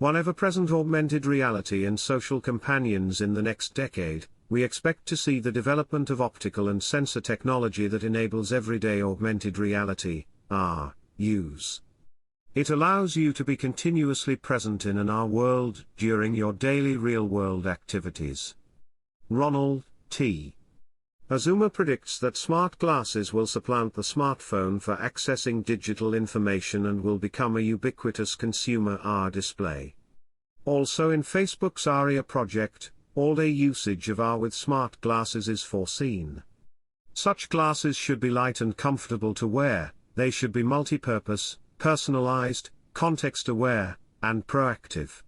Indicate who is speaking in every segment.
Speaker 1: One ever-present augmented reality and social companions. In the next decade, we expect to see the development of optical and sensor technology that enables everyday augmented reality, AR, use. It allows you to be continuously present in an AR world during your daily real-world activities. Ronald T. Azuma predicts that smart glasses will supplant the smartphone for accessing digital information and will become a ubiquitous consumer AR display. Also in Facebook's ARIA project, all-day usage of AR with smart glasses is foreseen. Such glasses should be light and comfortable to wear, they should be multi-purpose, personalized, context-aware, and proactive.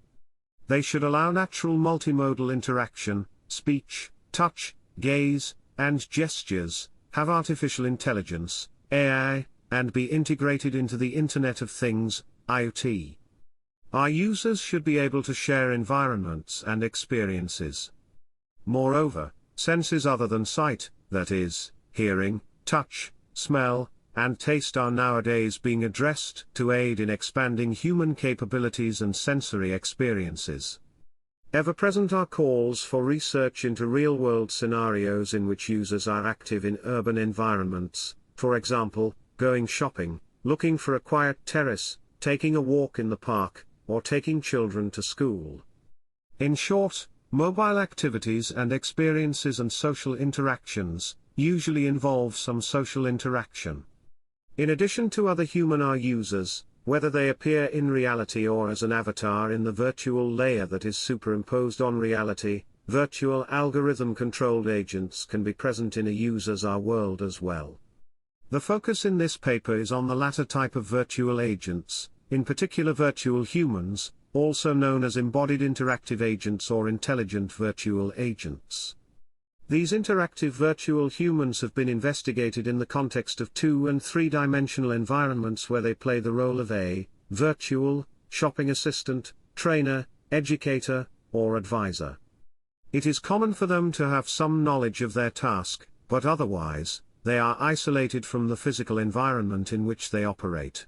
Speaker 1: They should allow natural multimodal interaction, speech, touch, gaze, and gestures, have artificial intelligence, AI, and be integrated into the Internet of Things, IoT. Our users should be able to share environments and experiences. Moreover, senses other than sight, that is, hearing, touch, smell, and taste are nowadays being addressed to aid in expanding human capabilities and sensory experiences. Ever-present are calls for research into real-world scenarios in which users are active in urban environments, for example, going shopping, looking for a quiet terrace, taking a walk in the park, or taking children to school. In short, mobile activities and experiences and social interactions usually involve some social interaction. In addition to other human AR users, whether they appear in reality or as an avatar in the virtual layer that is superimposed on reality, virtual algorithm-controlled agents can be present in a user's AR world as well. The focus in this paper is on the latter type of virtual agents, in particular virtual humans, also known as embodied interactive agents or intelligent virtual agents. These interactive virtual humans have been investigated in the context of 2- and 3-dimensional environments where they play the role of a virtual shopping assistant, trainer, educator, or advisor. It is common for them to have some knowledge of their task, but otherwise, they are isolated from the physical environment in which they operate.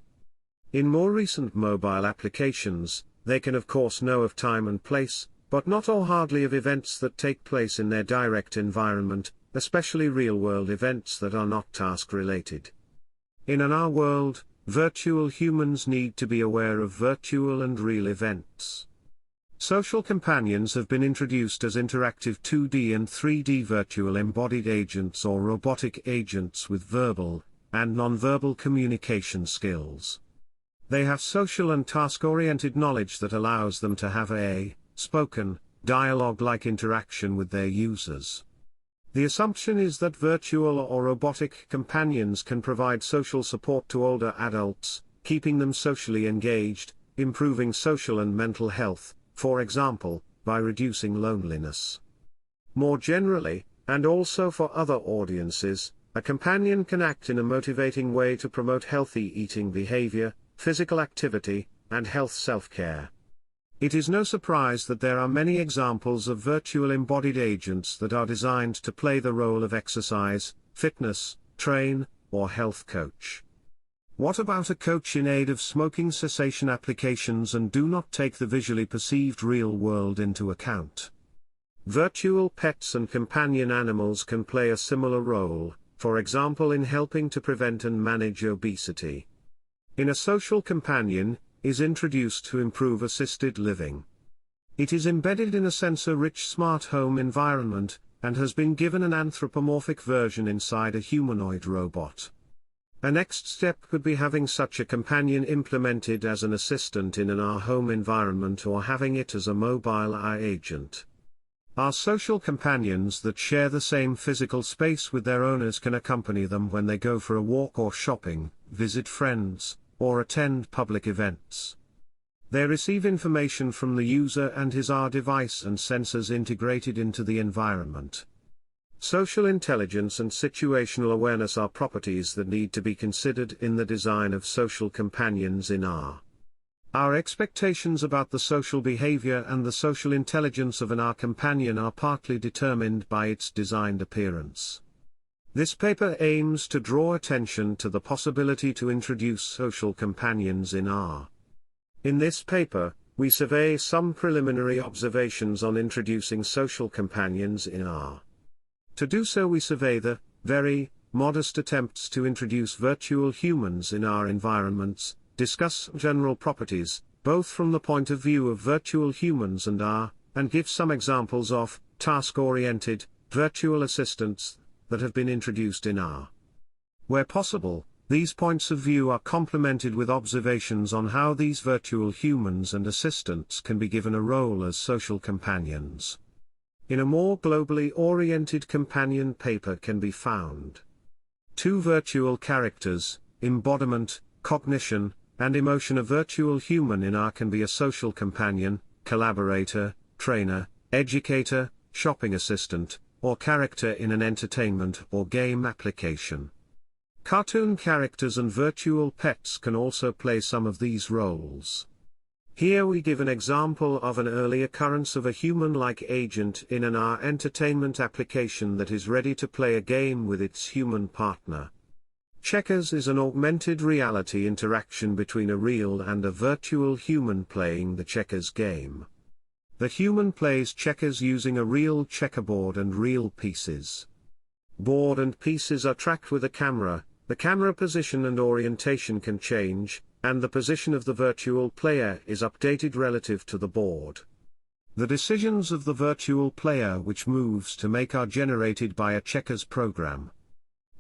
Speaker 1: In more recent mobile applications, they can of course know of time and place, but not or hardly of events that take place in their direct environment, especially real-world events that are not task-related. In an AR world, virtual humans need to be aware of virtual and real events. Social companions have been introduced as interactive 2D and 3D virtual embodied agents or robotic agents with verbal and non-verbal communication skills. They have social and task-oriented knowledge that allows them to have a spoken, dialogue-like interaction with their users. The assumption is that virtual or robotic companions can provide social support to older adults, keeping them socially engaged, improving social and mental health, for example, by reducing loneliness. More generally, and also for other audiences, a companion can act in a motivating way to promote healthy eating behavior, physical activity, and health self-care. It is no surprise that there are many examples of virtual embodied agents that are designed to play the role of exercise, fitness, train, or health coach. What about a coach in aid of smoking cessation applications and do not take the visually perceived real world into account? Virtual pets and companion animals can play a similar role, for example in helping to prevent and manage obesity. In a social companion, is introduced to improve assisted living. It is embedded in a sensor-rich smart home environment, and has been given an anthropomorphic version inside a humanoid robot. A next step could be having such a companion implemented as an assistant in an AR home environment or having it as a mobile AR agent. Our social companions that share the same physical space with their owners can accompany them when they go for a walk or shopping, visit friends, or attend public events. They receive information from the user and his AR device and sensors integrated into the environment. Social intelligence and situational awareness are properties that need to be considered in the design of social companions in AR. Our expectations about the social behavior and the social intelligence of an AR companion are partly determined by its designed appearance. This paper aims to draw attention to the possibility to introduce social companions in AR. In this paper, we survey some preliminary observations on introducing social companions in R. To do so, we survey the very modest attempts to introduce virtual humans in our environments, discuss general properties, both from the point of view of virtual humans and R, and give some examples of task-oriented virtual assistants that have been introduced in R. Where possible, these points of view are complemented with observations on how these virtual humans and assistants can be given a role as social companions. In a more globally oriented companion paper can be found. 2 virtual characters, embodiment, cognition, and emotion. A virtual human in R can be a social companion, collaborator, trainer, educator, shopping assistant, or character in an entertainment or game application. Cartoon characters and virtual pets can also play some of these roles. Here we give an example of an early occurrence of a human-like agent in an R entertainment application that is ready to play a game with its human partner. Checkers is an augmented reality interaction between a real and a virtual human playing the checkers game. The human plays checkers using a real checkerboard and real pieces. Board and pieces are tracked with a camera. The camera position and orientation can change, and the position of the virtual player is updated relative to the board. The decisions of the virtual player which moves to make are generated by a checkers program.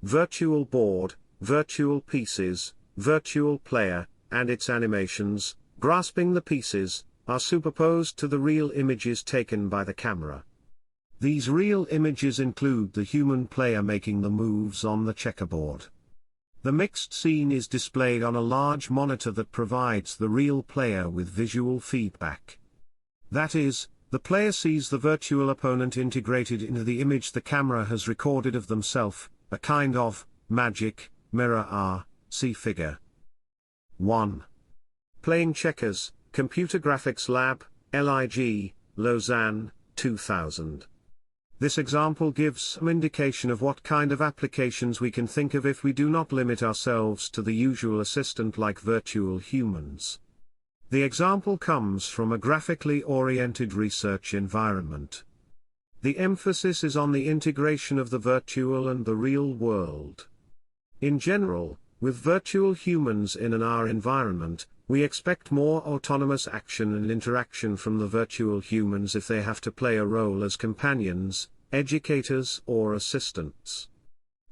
Speaker 1: Virtual board, virtual pieces, virtual player, and its animations, grasping the pieces, are superposed to the real images taken by the camera. These real images include the human player making the moves on the checkerboard. The mixed scene is displayed on a large monitor that provides the real player with visual feedback. That is, the player sees the virtual opponent integrated into the image the camera has recorded of themselves, a kind of magic mirror R. See figure 1. Playing checkers, Computer Graphics Lab, LIG, Lausanne, 2000. This example gives some indication of what kind of applications we can think of if we do not limit ourselves to the usual assistant like virtual humans. The example comes from a graphically oriented research environment. The emphasis is on the integration of the virtual and the real world. In general, with virtual humans in an R environment, we expect more autonomous action and interaction from the virtual humans if they have to play a role as companions, educators or assistants.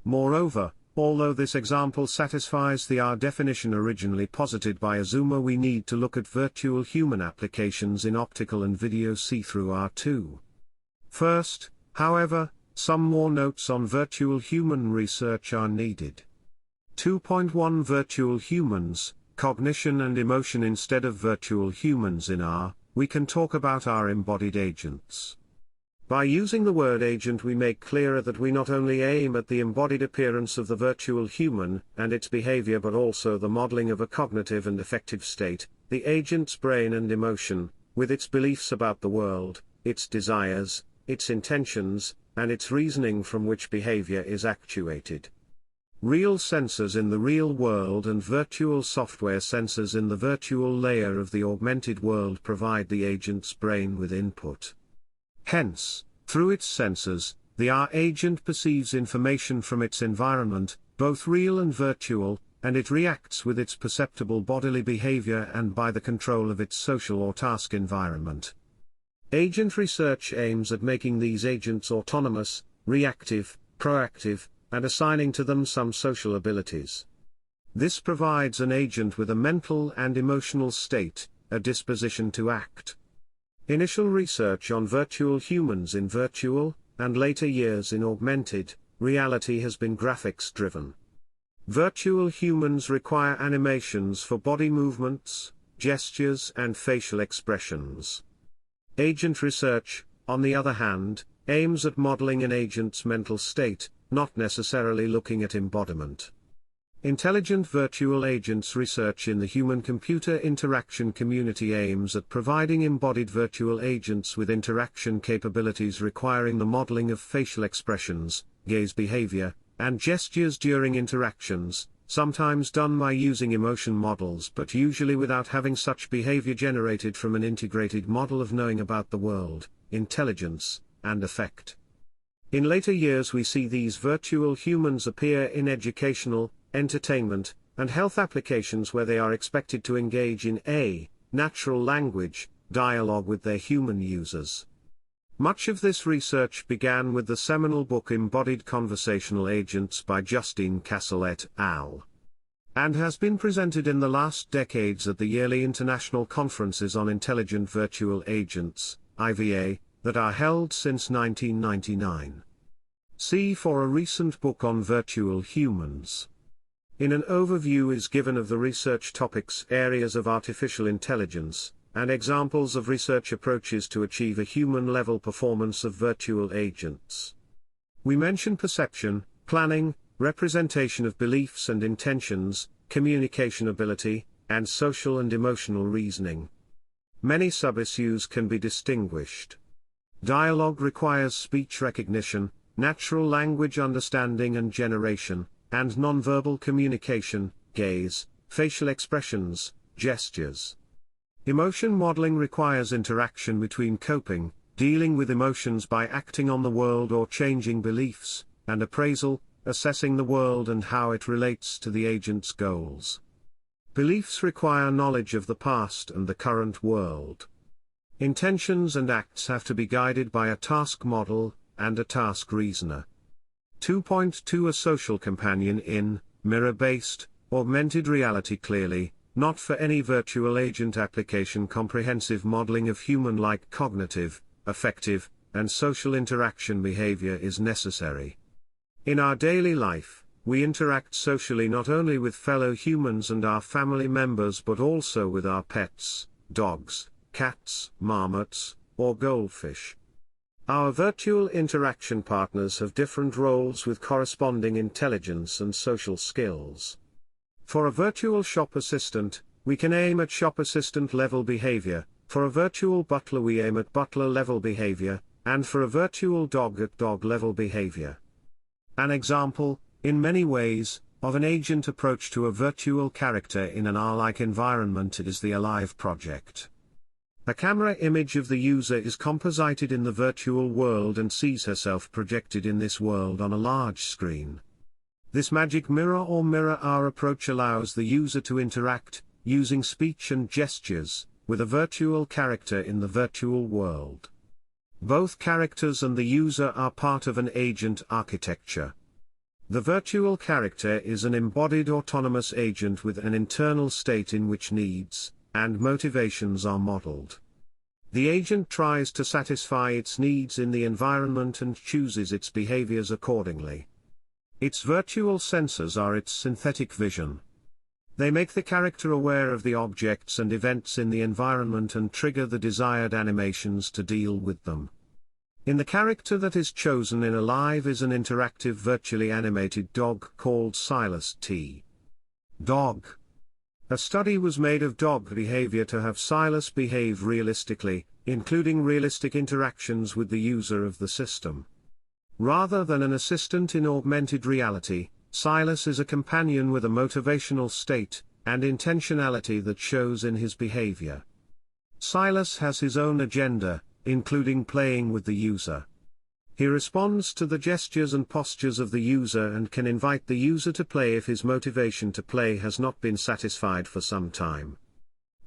Speaker 1: Moreover, although this example satisfies the R definition originally posited by Azuma, we need to look at virtual human applications in optical and video see-through R too. First, however, some more notes on virtual human research are needed. 2.1 Virtual humans, cognition and emotion. Instead of virtual humans in R, we can talk about our embodied agents. By using the word agent, we make clearer that we not only aim at the embodied appearance of the virtual human and its behavior, but also the modeling of a cognitive and affective state, the agent's brain and emotion, with its beliefs about the world, its desires, its intentions, and its reasoning from which behavior is actuated. Real sensors in the real world and virtual software sensors in the virtual layer of the augmented world provide the agent's brain with input. Hence, through its sensors, the R agent perceives information from its environment, both real and virtual, and it reacts with its perceptible bodily behavior and by the control of its social or task environment. Agent research aims at making these agents autonomous, reactive, proactive, and assigning to them some social abilities. This provides an agent with a mental and emotional state, a disposition to act. Initial research on virtual humans in virtual, and later years in augmented, reality has been graphics-driven. Virtual humans require animations for body movements, gestures and facial expressions. Agent research, on the other hand, aims at modeling an agent's mental state, not necessarily looking at embodiment. Intelligent virtual agents research in the human-computer interaction community aims at providing embodied virtual agents with interaction capabilities requiring the modeling of facial expressions, gaze behavior, and gestures during interactions, sometimes done by using emotion models but usually without having such behavior generated from an integrated model of knowing about the world, intelligence, and affect. In later years we see these virtual humans appear in educational, entertainment, and health applications where they are expected to engage in a natural language dialogue with their human users. Much of this research began with the seminal book Embodied Conversational Agents by Justine Cassel et al., and has been presented in the last decades at the yearly international conferences on intelligent virtual agents, IVA, that are held since 1999. See for a recent book on virtual humans. In an overview is given of the research topics areas of artificial intelligence, and examples of research approaches to achieve a human-level performance of virtual agents. We mention perception, planning, representation of beliefs and intentions, communication ability, and social and emotional reasoning. Many sub-issues can be distinguished. Dialogue requires speech recognition, natural language understanding and generation, and nonverbal communication, gaze, facial expressions, gestures. Emotion modeling requires interaction between coping, dealing with emotions by acting on the world or changing beliefs, and appraisal, assessing the world and how it relates to the agent's goals. Beliefs require knowledge of the past and the current world. Intentions and acts have to be guided by a task model, and a task reasoner. 2.2 A social companion in, mirror-based, augmented reality clearly, not for any virtual agent application comprehensive modeling of human-like cognitive, affective, and social interaction behavior is necessary. In our daily life, we interact socially not only with fellow humans and our family members but also with our pets, dogs, cats, marmots, or goldfish. Our virtual interaction partners have different roles with corresponding intelligence and social skills. For a virtual shop assistant, we can aim at shop assistant level behavior, for a virtual butler we aim at butler level behavior, and for a virtual dog at dog level behavior. An example, in many ways, of an agent approach to a virtual character in an AR-like environment is the Alive project. A camera image of the user is composited in the virtual world and sees herself projected in this world on a large screen. This magic mirror or mirror AR approach allows the user to interact, using speech and gestures, with a virtual character in the virtual world. Both characters and the user are part of an agent architecture. The virtual character is an embodied autonomous agent with an internal state in which needs and motivations are modeled. The agent tries to satisfy its needs in the environment and chooses its behaviors accordingly. Its virtual sensors are its synthetic vision. They make the character aware of the objects and events in the environment and trigger the desired animations to deal with them. In the character that is chosen in Alive is an interactive virtually animated dog called Silas T. Dog. A study was made of dog behavior to have Silas behave realistically, including realistic interactions with the user of the system. Rather than an assistant in augmented reality, Silas is a companion with a motivational state and intentionality that shows in his behavior. Silas has his own agenda, including playing with the user. He responds to the gestures and postures of the user and can invite the user to play if his motivation to play has not been satisfied for some time.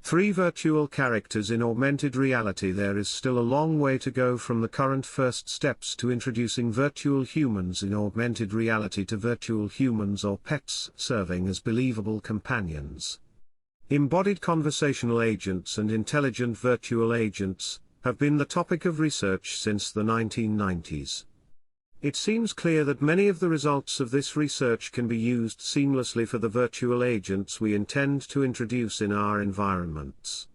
Speaker 1: 3 virtual characters in augmented reality. There is still a long way to go from the current first steps to introducing virtual humans in augmented reality to virtual humans or pets serving as believable companions. Embodied conversational agents and intelligent virtual agents have been the topic of research since the 1990s. It seems clear that many of the results of this research can be used seamlessly for the virtual agents we intend to introduce in our environments.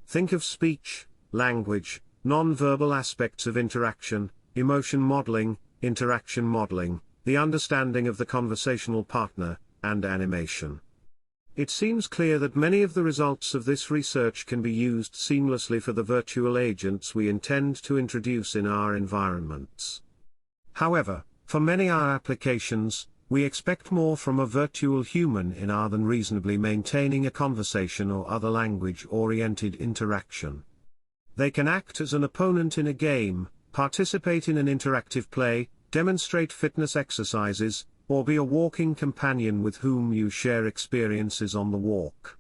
Speaker 1: Think of speech, language, non-verbal aspects of interaction, emotion modeling, interaction modeling, the understanding of the conversational partner, and animation. It seems clear that many of the results of this research can be used seamlessly for the virtual agents we intend to introduce in our environments. However, for many AR applications, we expect more from a virtual human in R than reasonably maintaining a conversation or other language-oriented interaction. They can act as an opponent in a game, participate in an interactive play, demonstrate fitness exercises, or be a walking companion with whom you share experiences on the walk.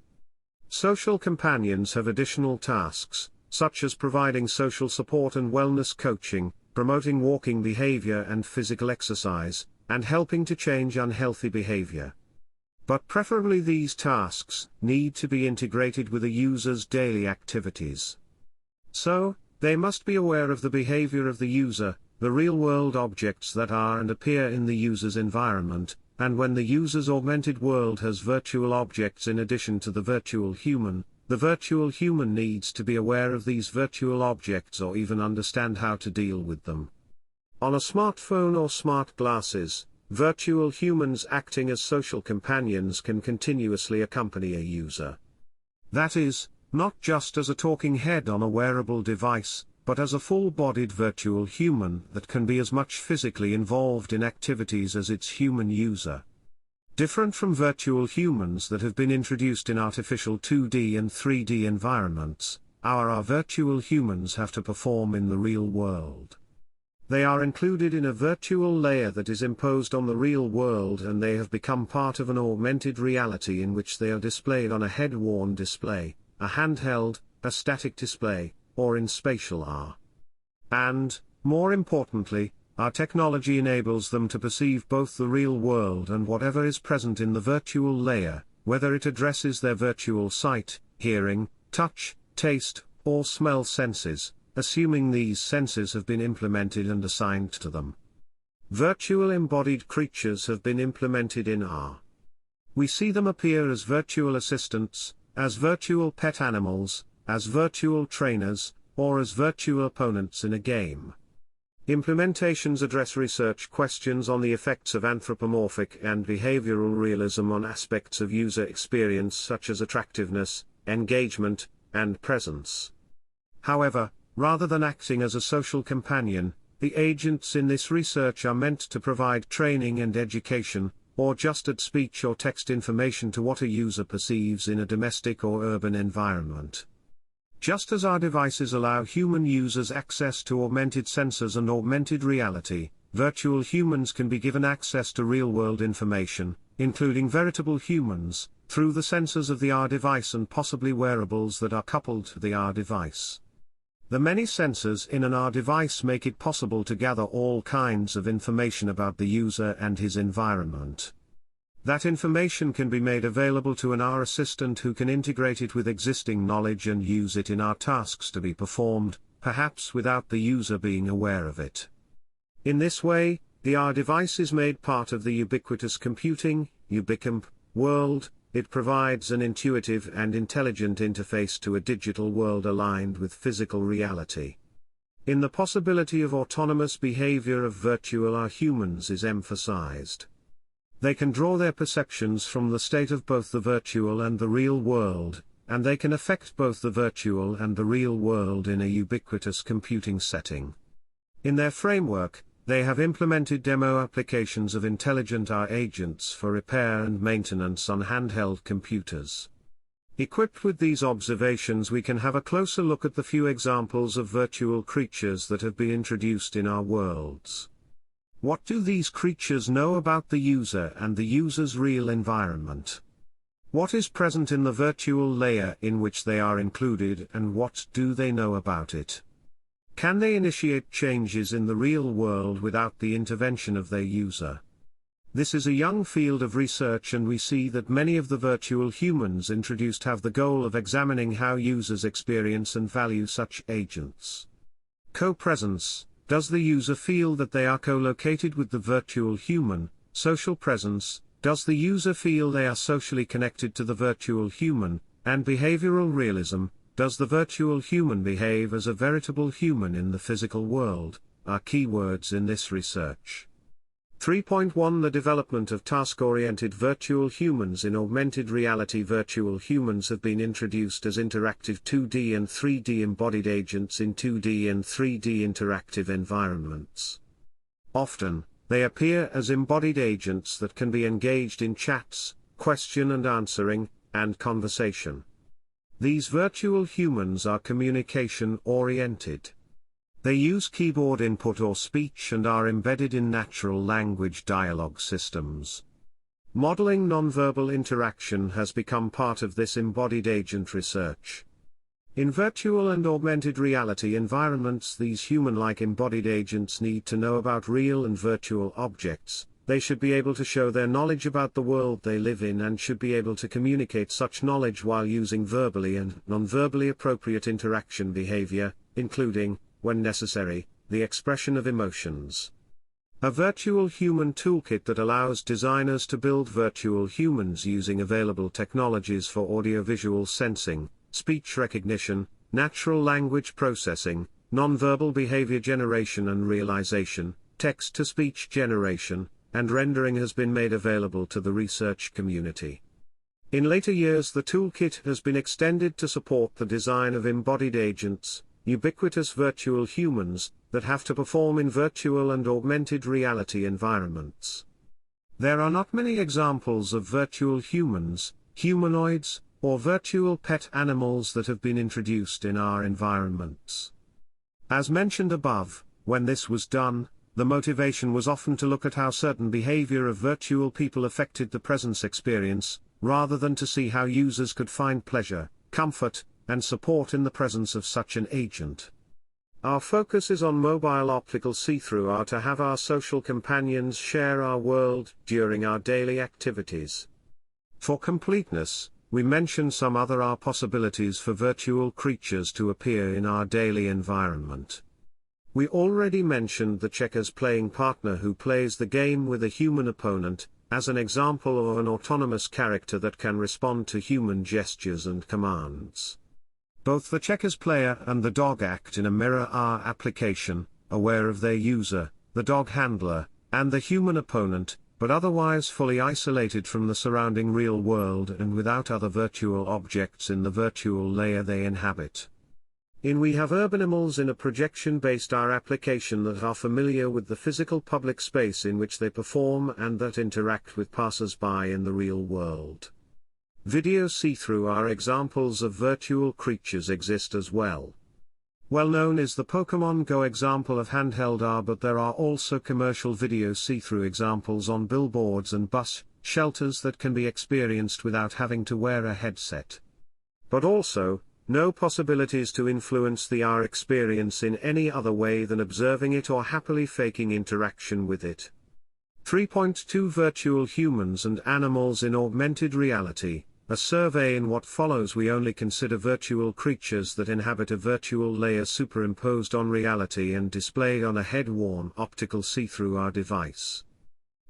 Speaker 1: Social companions have additional tasks, such as providing social support and wellness coaching, promoting walking behavior and physical exercise, and helping to change unhealthy behavior. But preferably these tasks need to be integrated with a user's daily activities. So, they must be aware of the behavior of the user, the real-world objects that are and appear in the user's environment, and when the user's augmented world has virtual objects in addition to the virtual human needs to be aware of these virtual objects or even understand how to deal with them. On a smartphone or smart glasses, virtual humans acting as social companions can continuously accompany a user. That is, not just as a talking head on a wearable device, but as a full-bodied virtual human that can be as much physically involved in activities as its human user. Different from virtual humans that have been introduced in artificial 2D and 3D environments, our virtual humans have to perform in the real world. They are included in a virtual layer that is imposed on the real world, and they have become part of an augmented reality in which they are displayed on a head-worn display, a handheld, a static display, or in spatial R. And, more importantly, our technology enables them to perceive both the real world and whatever is present in the virtual layer, whether it addresses their virtual sight, hearing, touch, taste, or smell senses, assuming these senses have been implemented and assigned to them. Virtual embodied creatures have been implemented in R. We see them appear as virtual assistants, as virtual pet animals, as virtual trainers, or as virtual opponents in a game. Implementations address research questions on the effects of anthropomorphic and behavioral realism on aspects of user experience such as attractiveness, engagement, and presence. However, rather than acting as a social companion, the agents in this research are meant to provide training and education, or just add speech or text information to what a user perceives in a domestic or urban environment. Just as our devices allow human users access to augmented sensors and augmented reality, virtual humans can be given access to real-world information, including veritable humans, through the sensors of the R device and possibly wearables that are coupled to the R device. The many sensors in an R device make it possible to gather all kinds of information about the user and his environment. That information can be made available to an R assistant who can integrate it with existing knowledge and use it in R tasks to be performed, perhaps without the user being aware of it. In this way, the R device is made part of the ubiquitous computing, Ubicomp, world. It provides an intuitive and intelligent interface to a digital world aligned with physical reality. In the possibility of autonomous behavior of virtual R humans is emphasized. They can draw their perceptions from the state of both the virtual and the real world, and they can affect both the virtual and the real world in a ubiquitous computing setting. In their framework, they have implemented demo applications of intelligent R agents for repair and maintenance on handheld computers. Equipped with these observations, we can have a closer look at the few examples of virtual creatures that have been introduced in our worlds. What do these creatures know about the user and the user's real environment? What is present in the virtual layer in which they are included, and what do they know about it? Can they initiate changes in the real world without the intervention of their user? This is a young field of research, and we see that many of the virtual humans introduced have the goal of examining how users experience and value such agents. Co-presence: does the user feel that they are co-located with the virtual human? Social presence: does the user feel they are socially connected to the virtual human? And behavioral realism: does the virtual human behave as a veritable human in the physical world, are keywords in this research. 3.1 The development of task-oriented virtual humans in augmented reality. Virtual humans have been introduced as interactive 2D and 3D embodied agents in 2D and 3D interactive environments. Often, they appear as embodied agents that can be engaged in chats, question and answering, and conversation. These virtual humans are communication-oriented. They use keyboard input or speech and are embedded in natural language dialogue systems. Modeling nonverbal interaction has become part of this embodied agent research. In virtual and augmented reality environments, these human-like embodied agents need to know about real and virtual objects. They should be able to show their knowledge about the world they live in and should be able to communicate such knowledge while using verbally and non-verbally appropriate interaction behavior, including, when necessary, the expression of emotions. A virtual human toolkit that allows designers to build virtual humans using available technologies for audiovisual sensing, speech recognition, natural language processing, nonverbal behavior generation and realization, text-to-speech generation, and rendering has been made available to the research community. In later years, the toolkit has been extended to support the design of embodied agents, ubiquitous virtual humans, that have to perform in virtual and augmented reality environments. There are not many examples of virtual humans, humanoids, or virtual pet animals that have been introduced in our environments. As mentioned above, when this was done, the motivation was often to look at how certain behavior of virtual people affected the presence experience, rather than to see how users could find pleasure, comfort, and support in the presence of such an agent. Our focus is on mobile optical see-through AR to have our social companions share our world during our daily activities. For completeness, we mention some other AR possibilities for virtual creatures to appear in our daily environment. We already mentioned the checkers playing partner who plays the game with a human opponent, as an example of an autonomous character that can respond to human gestures and commands. Both the checkers player and the dog act in a mirror AR application, aware of their user, the dog handler, and the human opponent, but otherwise fully isolated from the surrounding real world and without other virtual objects in the virtual layer they inhabit. We have urbanimals in a projection-based AR application that are familiar with the physical public space in which they perform and that interact with passers-by in the real world. Video see-through AR examples of virtual creatures exist as well. Well known is the Pokemon Go example of handheld AR, but there are also commercial video see-through examples on billboards and bus shelters that can be experienced without having to wear a headset. But also, no possibilities to influence the AR experience in any other way than observing it or happily faking interaction with it. 3.2 Virtual humans and animals in augmented reality. A survey. In what follows, we only consider virtual creatures that inhabit a virtual layer superimposed on reality and displayed on a head-worn optical see-through AR device.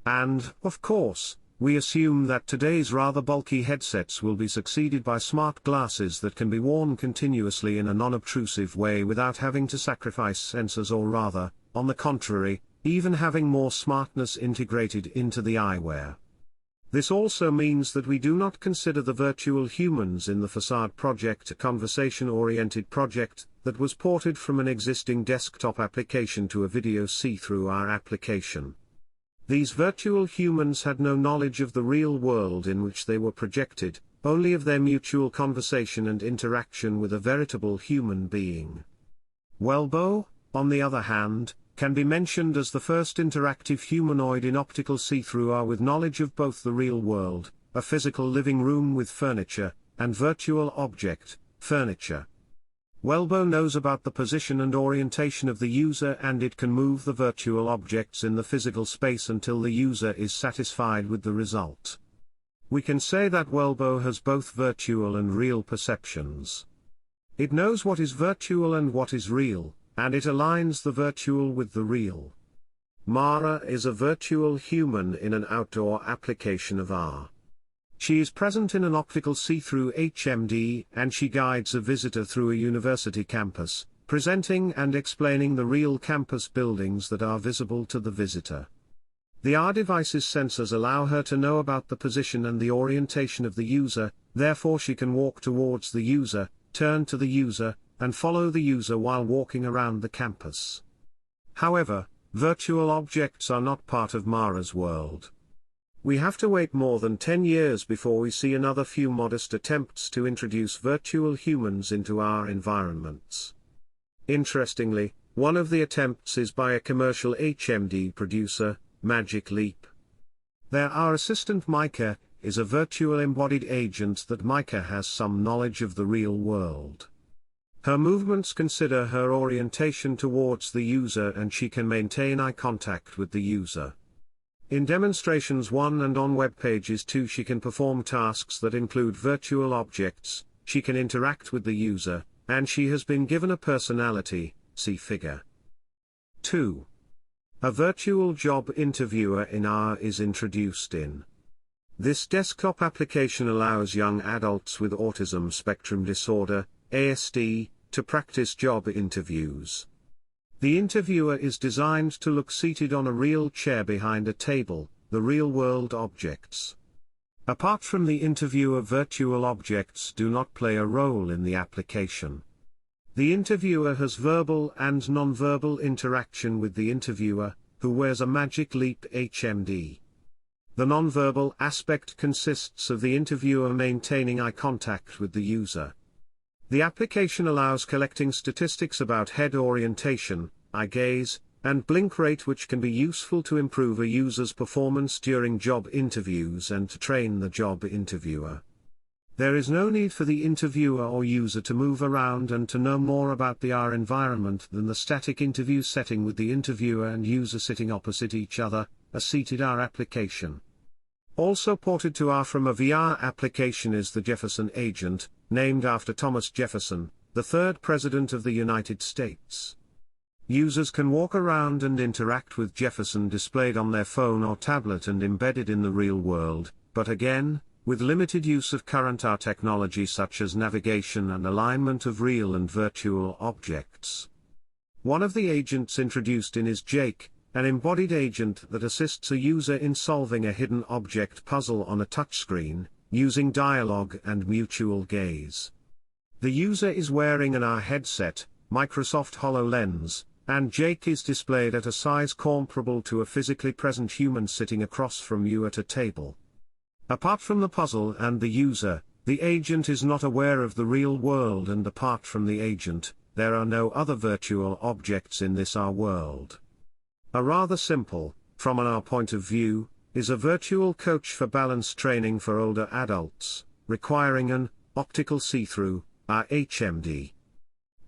Speaker 1: And, of course, we assume that today's rather bulky headsets will be succeeded by smart glasses that can be worn continuously in a non-obtrusive way without having to sacrifice sensors, or rather, on the contrary, even having more smartness integrated into the eyewear. This also means that we do not consider the virtual humans in the Facade project a conversation-oriented project that was ported from an existing desktop application to a video see-through AR application. These virtual humans had no knowledge of the real world in which they were projected, only of their mutual conversation and interaction with a veritable human being. Welbo, on the other hand, can be mentioned as the first interactive humanoid in optical see-through AR with knowledge of both the real world, a physical living room with furniture, and virtual object, furniture. Welbo knows about the position and orientation of the user, and it can move the virtual objects in the physical space until the user is satisfied with the result. We can say that Welbo has both virtual and real perceptions. It knows what is virtual and what is real, and it aligns the virtual with the real. Mara is a virtual human in an outdoor application of AR. She is present in an optical see-through HMD, and she guides a visitor through a university campus, presenting and explaining the real campus buildings that are visible to the visitor. The AR device's sensors allow her to know about the position and the orientation of the user, therefore she can walk towards the user, turn to the user, and follow the user while walking around the campus. However, Virtual objects are not part of Mara's world. We have to wait more than 10 years before we see another few modest attempts to introduce virtual humans into our environments. Interestingly, one of the attempts is by a commercial HMD producer, Magic Leap. Our assistant Micah is a virtual embodied agent that Micah has some knowledge of the real world. Her movements consider her orientation towards the user, and she can maintain eye contact with the user. In demonstrations 1 and on web pages 2, she can perform tasks that include virtual objects, she can interact with the user, and she has been given a personality, see figure 2. A virtual job interviewer in AR is introduced in. This desktop application allows young adults with autism spectrum disorder, ASD, to practice job interviews. The interviewer is designed to look seated on a real chair behind a table, the real-world objects. Apart from the interviewer, virtual objects do not play a role in the application. The interviewer has verbal and non-verbal interaction with the interviewer, who wears a Magic Leap HMD. The non-verbal aspect consists of the interviewer maintaining eye contact with the user. The application allows collecting statistics about head orientation, eye gaze, and blink rate, which can be useful to improve a user's performance during job interviews and to train the job interviewer. There is no need for the interviewer or user to move around and to know more about the AR environment than the static interview setting with the interviewer and user sitting opposite each other, a seated AR application. Also ported to AR from a VR application is the Jefferson Agent, named after Thomas Jefferson, the third President of the United States. Users can walk around and interact with Jefferson displayed on their phone or tablet and embedded in the real world, but again, with limited use of current AR technology such as navigation and alignment of real and virtual objects. One of the agents introduced in is Jake, an embodied agent that assists a user in solving a hidden object puzzle on a touchscreen, using dialogue and mutual gaze. The user is wearing an AR headset, Microsoft HoloLens, and Jake is displayed at a size comparable to a physically present human sitting across from you at a table. Apart from the puzzle and the user, the agent is not aware of the real world, and apart from the agent, there are no other virtual objects in this AR world. A rather simple, from an AR point of view, is a virtual coach for balance training for older adults, requiring an optical see-through AR HMD.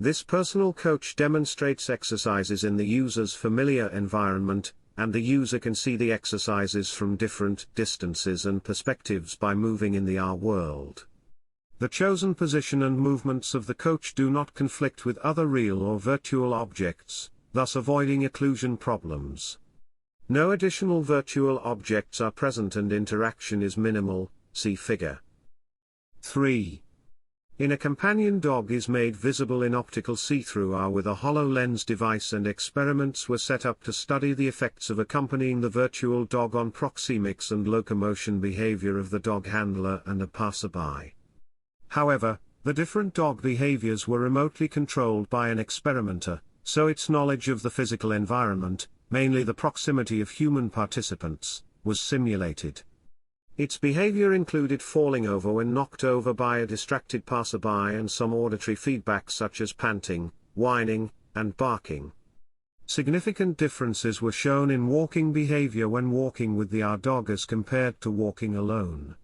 Speaker 1: This personal coach demonstrates exercises in the user's familiar environment, and the user can see the exercises from different distances and perspectives by moving in the AR world. The chosen position and movements of the coach do not conflict with other real or virtual objects, thus avoiding occlusion problems. No additional virtual objects are present and interaction is minimal, see figure 3. A companion dog is made visible in optical see-through AR with a HoloLens device, and experiments were set up to study the effects of accompanying the virtual dog on proxemics and locomotion behavior of the dog handler and a passerby. However, the different dog behaviors were remotely controlled by an experimenter, so its knowledge of the physical environment, mainly the proximity of human participants, was simulated. Its behavior included falling over when knocked over by a distracted passerby and some auditory feedback such as panting, whining, and barking. Significant differences were shown in walking behavior when walking with the AR dog as compared to walking alone.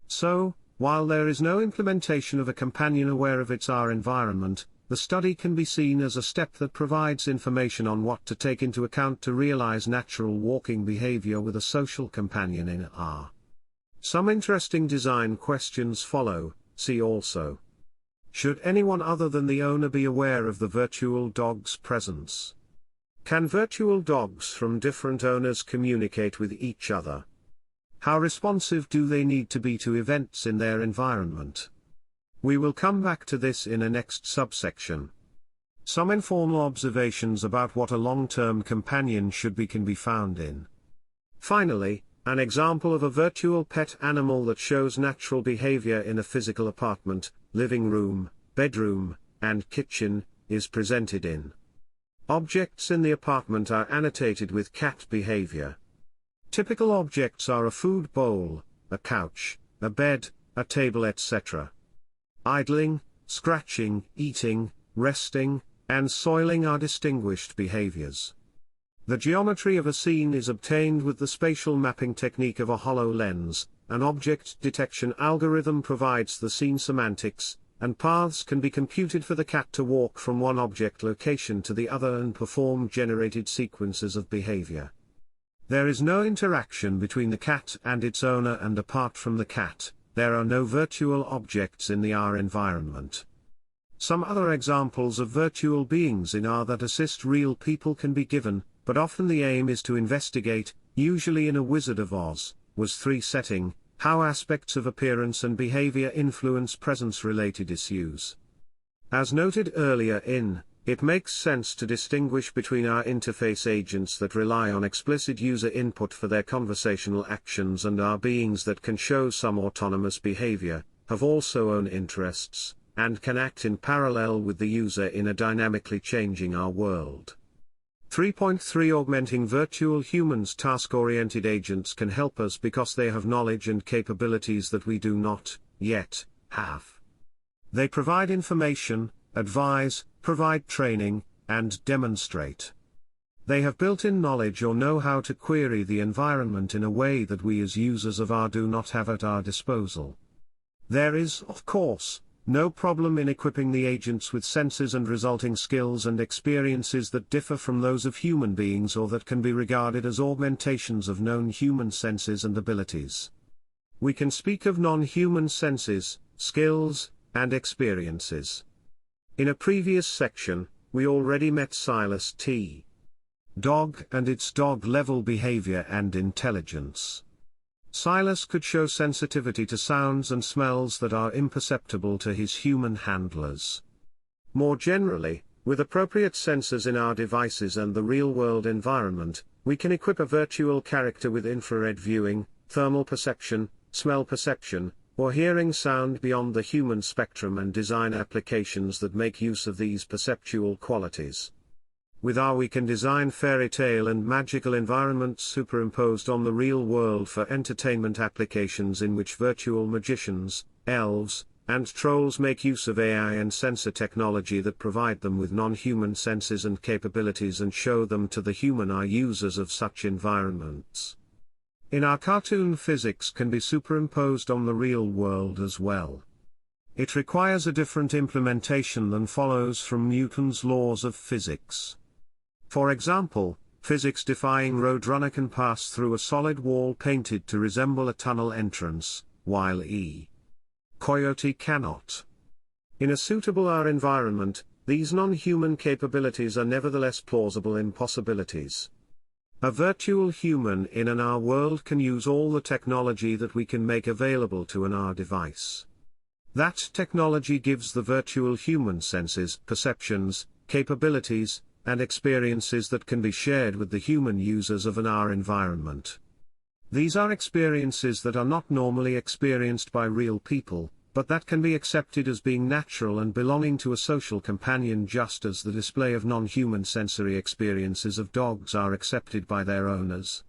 Speaker 1: So, while there is no implementation of a companion aware of its AR environment, the study can be seen as a step that provides information on what to take into account to realize natural walking behavior with a social companion in AR. Some interesting design questions follow, see also. Should anyone other than the owner be aware of the virtual dog's presence? Can virtual dogs from different owners communicate with each other? How responsive do they need to be to events in their environment? We will come back to this in a next subsection. Some informal observations about what a long-term companion should be can be found in. Finally, an example of a virtual pet animal that shows natural behavior in a physical apartment, living room, bedroom, and kitchen, is presented in Objects in the apartment are annotated with cat behavior. Typical objects are a food bowl, a couch, a bed, a table, etc. Idling, scratching, eating, resting, and soiling are distinguished behaviors. The geometry of a scene is obtained with the spatial mapping technique of a HoloLens. An object detection algorithm provides the scene semantics, and paths can be computed for the cat to walk from one object location to the other and perform generated sequences of behavior. There is no interaction between the cat and its owner, and apart from the cat, there are no virtual objects in the AR environment. Some other examples of virtual beings in AR that assist real people can be given, but often the aim is to investigate, usually in a Wizard of Oz, was 3 setting, how aspects of appearance and behavior influence presence-related issues. As noted earlier it makes sense to distinguish between our interface agents that rely on explicit user input for their conversational actions and our beings that can show some autonomous behavior, have also own interests, and can act in parallel with the user in a dynamically changing our world. 3.3 Augmenting virtual humans. Task-oriented agents can help us because they have knowledge and capabilities that we do not, yet, have. They provide information, advise, provide training, and demonstrate. They have built-in knowledge or know how to query the environment in a way that we as users of AR do not have at our disposal. There is, of course, no problem in equipping the agents with senses and resulting skills and experiences that differ from those of human beings or that can be regarded as augmentations of known human senses and abilities. We can speak of non-human senses, skills, and experiences. In a previous section, we already met Silas T. Dog and its dog-level behavior and intelligence. Silas could show sensitivity to sounds and smells that are imperceptible to his human handlers. More generally, with appropriate sensors in our devices and the real-world environment, we can equip a virtual character with infrared viewing, thermal perception, smell perception, or hearing sound beyond the human spectrum and design applications that make use of these perceptual qualities. With AR we can design fairy tale and magical environments superimposed on the real world for entertainment applications in which virtual magicians, elves, and trolls make use of AI and sensor technology that provide them with non-human senses and capabilities and show them to the human AR users of such environments. In our cartoon, physics can be superimposed on the real world as well. It requires a different implementation than follows from Newton's laws of physics. For example, physics-defying Roadrunner can pass through a solid wall painted to resemble a tunnel entrance, while Coyote cannot. In a suitable AR environment, these non-human capabilities are nevertheless plausible impossibilities. A virtual human in an AR world can use all the technology that we can make available to an AR device. That technology gives the virtual human senses, perceptions, capabilities, and experiences that can be shared with the human users of an AR environment. These are experiences that are not normally experienced by real people, but that can be accepted as being natural and belonging to a social companion, just as the display of non-human sensory experiences of dogs are accepted by their owners.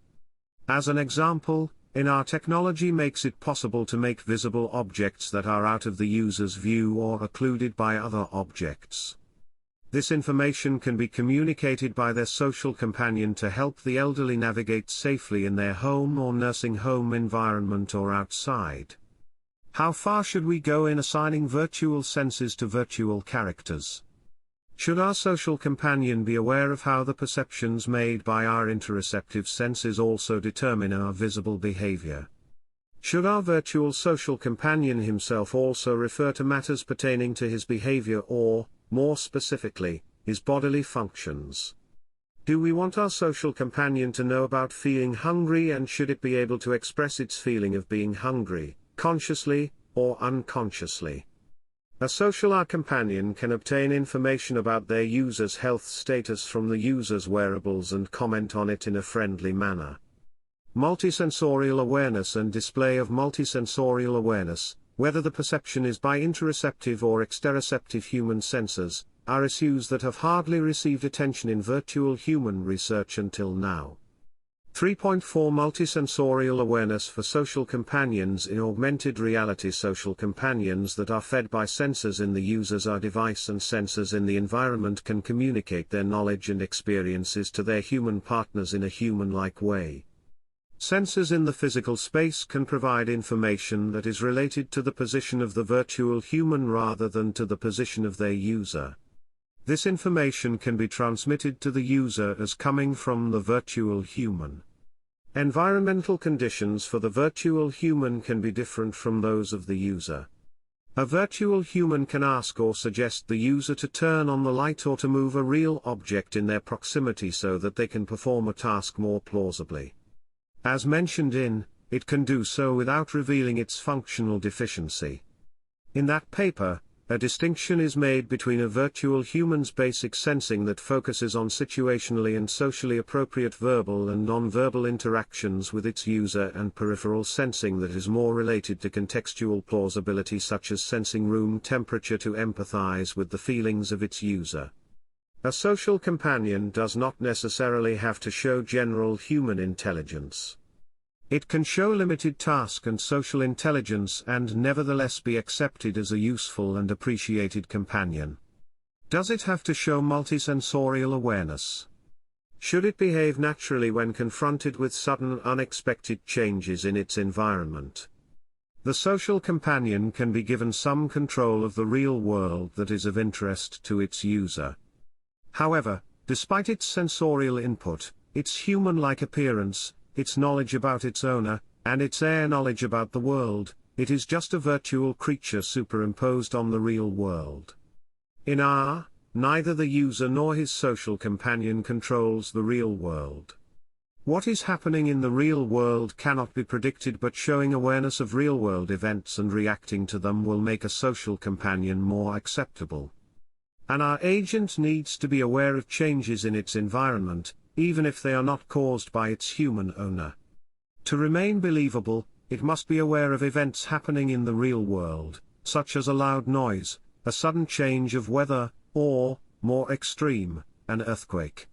Speaker 1: As an example, AR technology makes it possible to make visible objects that are out of the user's view or occluded by other objects. This information can be communicated by their social companion to help the elderly navigate safely in their home or nursing home environment or outside. How far should we go in assigning virtual senses to virtual characters? Should our social companion be aware of how the perceptions made by our interoceptive senses also determine our visible behavior? Should our virtual social companion himself also refer to matters pertaining to his behavior or, more specifically, his bodily functions? Do we want our social companion to know about feeling hungry, and should it be able to express its feeling of being hungry, consciously or unconsciously? A social AR companion can obtain information about their user's health status from the user's wearables and comment on it in a friendly manner. Multisensorial awareness and display of multisensorial awareness, whether the perception is by interoceptive or exteroceptive human sensors, are issues that have hardly received attention in virtual human research until now. 3.4 Multisensorial awareness for social companions in augmented reality. Social companions that are fed by sensors in the user's device and sensors in the environment can communicate their knowledge and experiences to their human partners in a human-like way. Sensors in the physical space can provide information that is related to the position of the virtual human rather than to the position of their user. This information can be transmitted to the user as coming from the virtual human. Environmental conditions for the virtual human can be different from those of the user. A virtual human can ask or suggest the user to turn on the light or to move a real object in their proximity so that they can perform a task more plausibly. As mentioned it can do so without revealing its functional deficiency. In that paper, a distinction is made between a virtual human's basic sensing that focuses on situationally and socially appropriate verbal and non-verbal interactions with its user and peripheral sensing that is more related to contextual plausibility, such as sensing room temperature to empathize with the feelings of its user. A social companion does not necessarily have to show general human intelligence. It can show limited task and social intelligence and nevertheless be accepted as a useful and appreciated companion. Does it have to show multisensorial awareness? Should it behave naturally when confronted with sudden unexpected changes in its environment? The social companion can be given some control of the real world that is of interest to its user. However, despite its sensorial input, its human-like appearance, its knowledge about its owner, and its knowledge about the world, it is just a virtual creature superimposed on the real world. In R, neither the user nor his social companion controls the real world. What is happening in the real world cannot be predicted, but showing awareness of real-world events and reacting to them will make a social companion more acceptable. An R agent needs to be aware of changes in its environment, even if they are not caused by its human owner. To remain believable, it must be aware of events happening in the real world, such as a loud noise, a sudden change of weather, or, more extreme, an earthquake.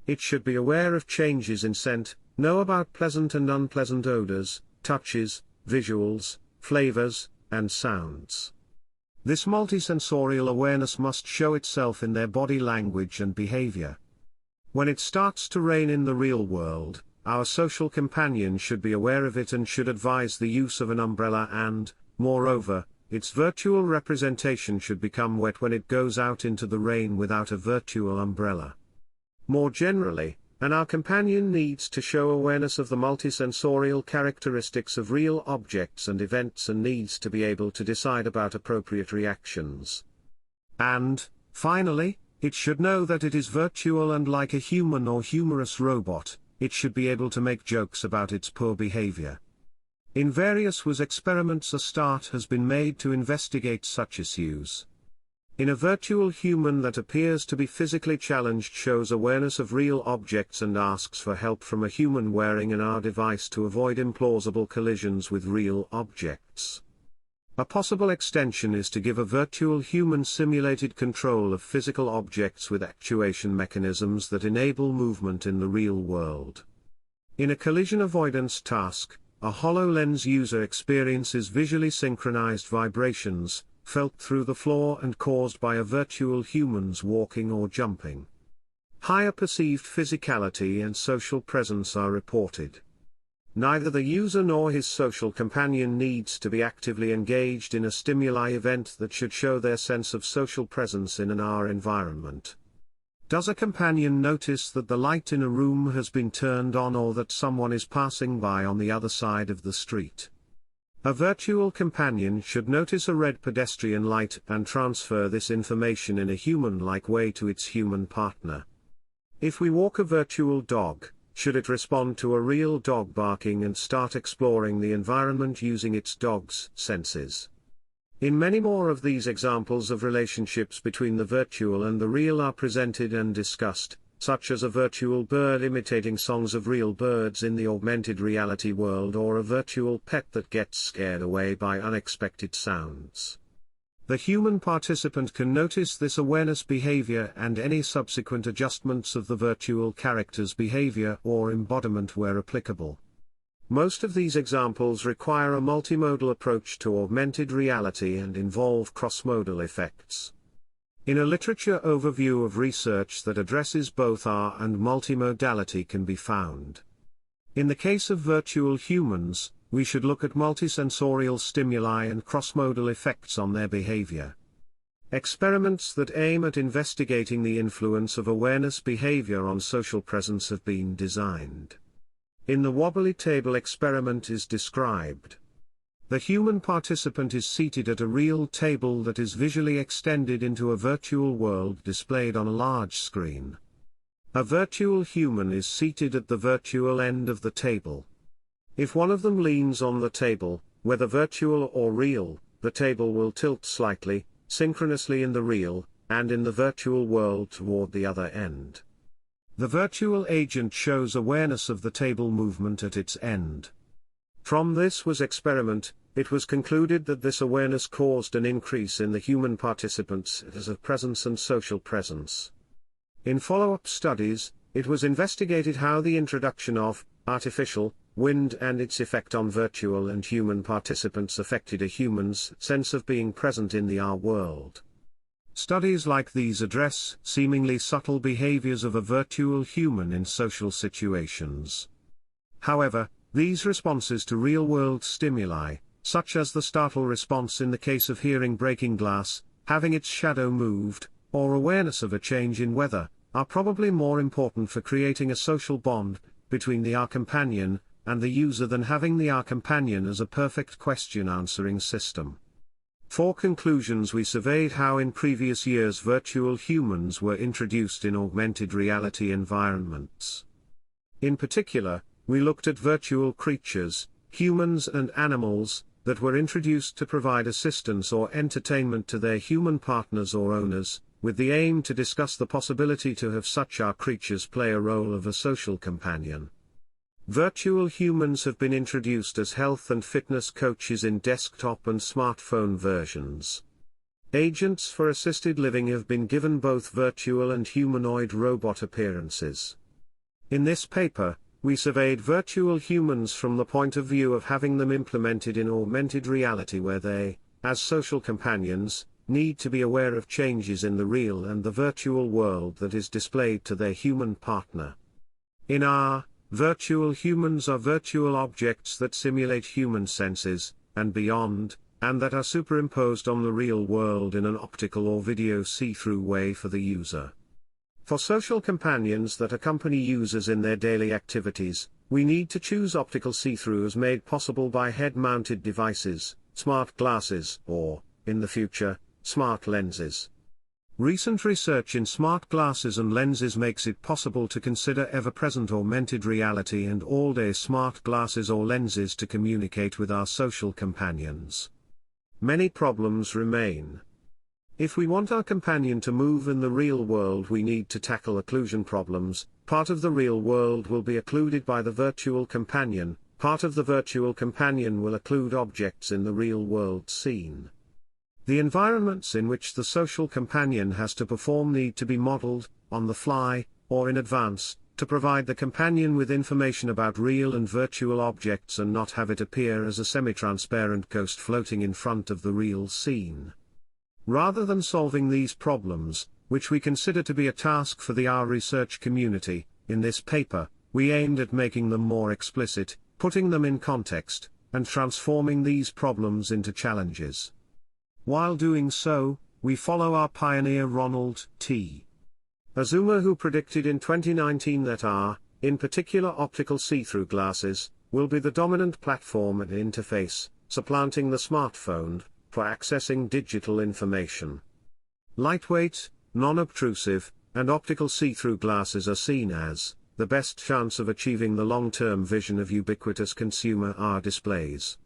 Speaker 1: It should be aware of changes in scent, know about pleasant and unpleasant odors, touches, visuals, flavors, and sounds. This multisensorial awareness must show itself in their body language and behavior. When it starts to rain in the real world, our social companion should be aware of it and should advise the use of an umbrella and, moreover, its virtual representation should become wet when it goes out into the rain without a virtual umbrella. More generally, our companion needs to show awareness of the multisensorial characteristics of real objects and events and needs to be able to decide about appropriate reactions. And, finally, it should know that it is virtual and like a human or humorous robot, it should be able to make jokes about its poor behavior. In various experiments a start has been made to investigate such issues. In a virtual human that appears to be physically challenged shows awareness of real objects and asks for help from a human wearing an AR device to avoid implausible collisions with real objects. A possible extension is to give a virtual human simulated control of physical objects with actuation mechanisms that enable movement in the real world. In a collision avoidance task, a HoloLens user experiences visually synchronized vibrations, felt through the floor and caused by a virtual human's walking or jumping. Higher perceived physicality and social presence are reported. Neither the user nor his social companion needs to be actively engaged in a stimuli event that should show their sense of social presence in an AR environment. Does a companion notice that the light in a room has been turned on or that someone is passing by on the other side of the street? A virtual companion should notice a red pedestrian light and transfer this information in a human-like way to its human partner. If we walk a virtual dog, should it respond to a real dog barking and start exploring the environment using its dog's senses? In many more of these examples of relationships between the virtual and the real are presented and discussed, such as a virtual bird imitating songs of real birds in the augmented reality world or a virtual pet that gets scared away by unexpected sounds. The human participant can notice this awareness behavior and any subsequent adjustments of the virtual character's behavior or embodiment where applicable. Most of these examples require a multimodal approach to augmented reality and involve cross-modal effects. In a literature overview of research that addresses both AR and multimodality can be found. In the case of virtual humans, we should look at multisensorial stimuli and cross-modal effects on their behavior. Experiments that aim at investigating the influence of awareness behavior on social presence have been designed. In the wobbly table experiment is described. The human participant is seated at a real table that is visually extended into a virtual world displayed on a large screen. A virtual human is seated at the virtual end of the table. If one of them leans on the table, whether virtual or real, the table will tilt slightly, synchronously in the real, and in the virtual world toward the other end. The virtual agent shows awareness of the table movement at its end. From this experiment, it was concluded that this awareness caused an increase in the human participants' as a presence and social presence. In follow-up studies, it was investigated how the introduction of artificial wind and its effect on virtual and human participants affected a human's sense of being present in the AR world. Studies like these address seemingly subtle behaviors of a virtual human in social situations. However, these responses to real-world stimuli, such as the startle response in the case of hearing breaking glass, having its shadow moved, or awareness of a change in weather, are probably more important for creating a social bond between the AR companion and the user than having the AR companion as a perfect question-answering system. For conclusions, we surveyed how in previous years virtual humans were introduced in augmented reality environments. In particular, we looked at virtual creatures, humans and animals, that were introduced to provide assistance or entertainment to their human partners or owners, with the aim to discuss the possibility to have such AR creatures play a role of a social companion. Virtual humans have been introduced as health and fitness coaches in desktop and smartphone versions. Agents for assisted living have been given both virtual and humanoid robot appearances. In this paper, we surveyed virtual humans from the point of view of having them implemented in augmented reality where they, as social companions, need to be aware of changes in the real and the virtual world that is displayed to their human partner. In AR, virtual humans are virtual objects that simulate human senses, and beyond, and that are superimposed on the real world in an optical or video see-through way for the user. For social companions that accompany users in their daily activities, we need to choose optical see-through as made possible by head-mounted devices, smart glasses, or, in the future, smart lenses. Recent research in smart glasses and lenses makes it possible to consider ever-present augmented reality and all-day smart glasses or lenses to communicate with our social companions. Many problems remain. If we want our companion to move in the real world, we need to tackle occlusion problems. Part of the real world will be occluded by the virtual companion, part of the virtual companion will occlude objects in the real world scene. The environments in which the social companion has to perform need to be modeled, on the fly, or in advance, to provide the companion with information about real and virtual objects and not have it appear as a semi-transparent ghost floating in front of the real scene. Rather than solving these problems, which we consider to be a task for the AR research community, in this paper, we aimed at making them more explicit, putting them in context, and transforming these problems into challenges. While doing so, we follow our pioneer Ronald T. Azuma, who predicted in 2019 that AR, in particular optical see-through glasses, will be the dominant platform and interface, supplanting the smartphone, for accessing digital information. Lightweight, non-obtrusive, and optical see-through glasses are seen as the best chance of achieving the long-term vision of ubiquitous consumer AR displays.